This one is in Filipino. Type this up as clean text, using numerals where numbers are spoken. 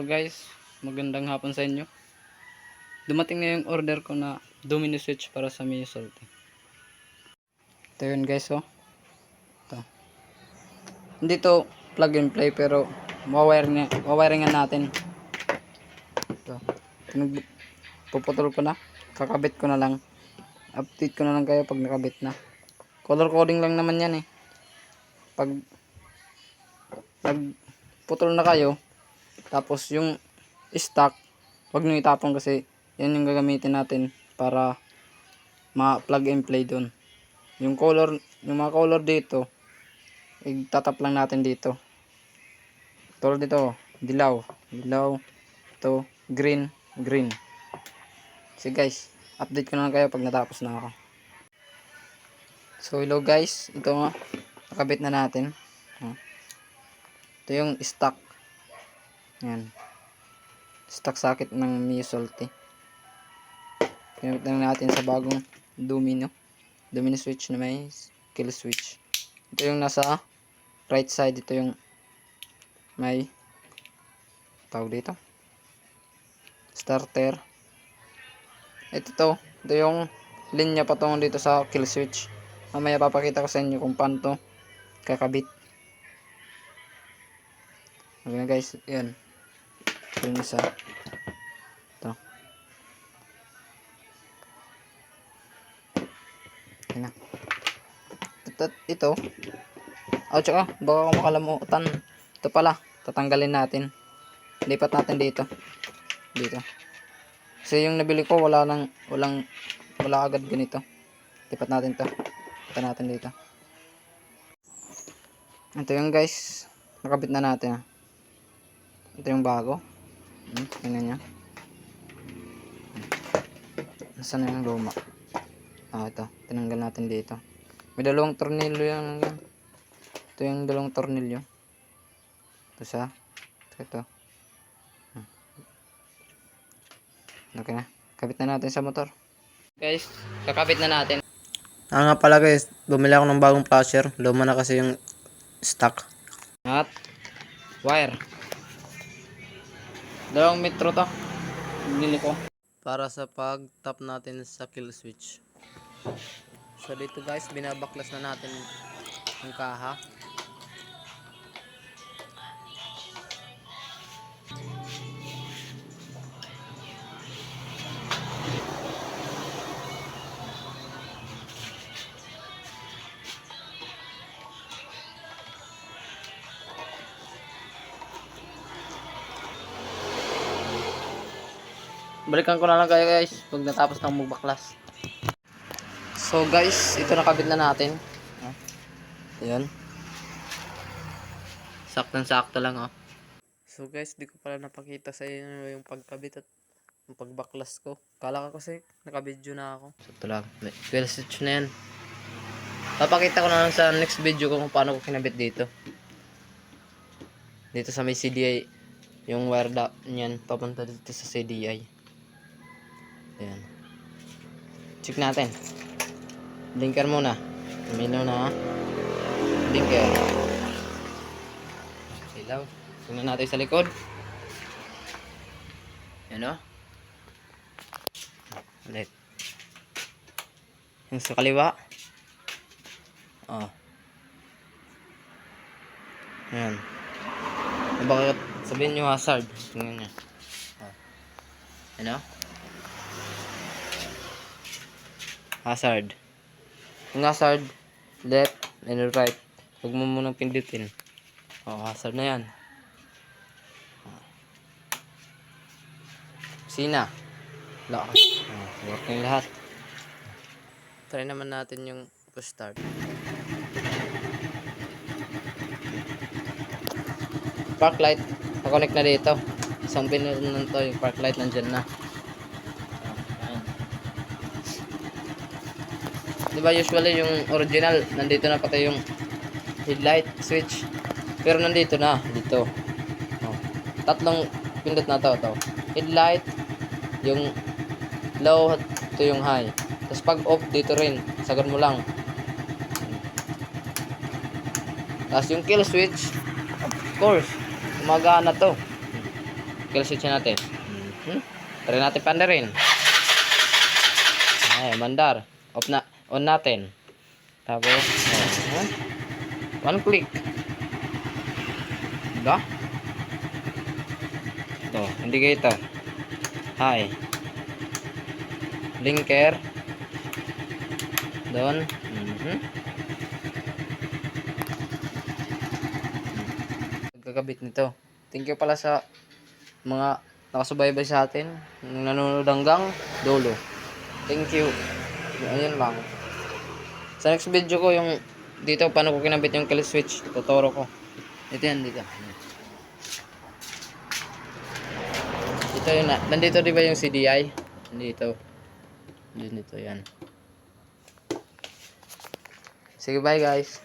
guys, magandang hapon sa inyo. Dumating na yung order ko na Domino switch para sa Mio Salty. Ito yun guys, oh. Ito. Hindi to plug and play pero wawiringan natin. Ito. Puputol ko na. Kakabit ko na lang. Update ko na lang kayo pag nakabit na. Color coding lang naman yan eh. Pag putol na kayo, tapos yung stock, wag nyo itapon kasi yan yung gagamitin natin para ma-plug and play doon. Yung mga color dito, itatap lang natin dito. Tulad dito, dilaw, ito, green. So guys, update ko na lang kayo pag natapos na ako. So hello guys, ito nga, nakabit na natin. Ito yung stock. Yan. Stock socket ng Mio Salty. Pinamit lang natin sa bagong Domino switch na may kill switch. Ito yung nasa right side. Ito yung may tawag dito, starter. Ito yung linya patungo dito sa kill switch. Mamaya papakita ko sa inyo kung paano to kakabit. Okay guys, yan. Ito yung isa. Ito. Yan na. Ito. Tsaka, baka ako makalamutan. Ito pala, tatanggalin natin. Lipat natin dito. Kasi yung nabili ko, wala agad ganito. Lipat natin to. Lipat natin dito. Ito yung guys, nakabit na natin. Ito yung bago. Tingnan nyo. Nasaan na yung luma? Ito. Tinanggal natin dito. May dalawang tornilyo yan. Ito yung dalawang tornilyo. Ito. Okay na. Kabit na natin sa motor. Guys, kakabit na natin. Nga pala guys, bumili ako ng bagong flasher. Luma na kasi yung stock. At wire. 2 metro to. Bili ko. Para sa pag-tap natin sa kill switch. So dito guys, binabaklas na natin ang kaha. Balikan ko na lang kayo guys pag natapos ng magbaklas. So guys, ito nakabit na natin. Ayan. Saktong-sakto lang oh. So guys, di ko pala napakita sa inyo yung pagkabit at yung pagbaklas ko. Kala ko kasi nakabidyo na ako. So ito lang. Kill switch na yan. Papakita ko na lang sa next video kung paano ko kinabit dito. Dito sa may CDI. Yung wire niyan papunta dito sa CDI. Ayan. Check natin. Blinker muna. Umilaw na. Blinker. Ilaw. Tingnan natin sa likod. Ayan o. Ulit. Yung sa kaliwa. Ayan. Bakit sabihin nyo hazard? Tingnan nyo. Ayan o. Hazard. Yung hazard, left and right. Huwag mo munang pindutin. Hazard na yan. Sina. Lakas. Working lahat. Try naman natin yung push start. Park light. Nakonect na dito. Isang pinunod to. Yung park light nandyan na. Diba usually yung original nandito na pati yung headlight switch, pero nandito na dito. Tatlong pindot na to. Headlight, yung low at ito yung high. Tapos pag off dito rin, sagad mo lang. Tapos yung kill switch, of course gumagana to. kill switch natin. Try natin pandarin. Ay, mandar. On natin. Tapos, one click. Diba? Ito, indicator. Hi. Blinker. Doon. Gagabit nito. Thank you pala sa mga nakasubaybay sa atin. Nanonood hanggang dulo. Thank you. Ayun lang. Sa next video ko yung dito paano ko kinabit yung kill switch. Tuturo ko. Ito yan dito. Ito yun na. Nandito di ba yung CDI? Nandito. Dito yan. Sige bye guys.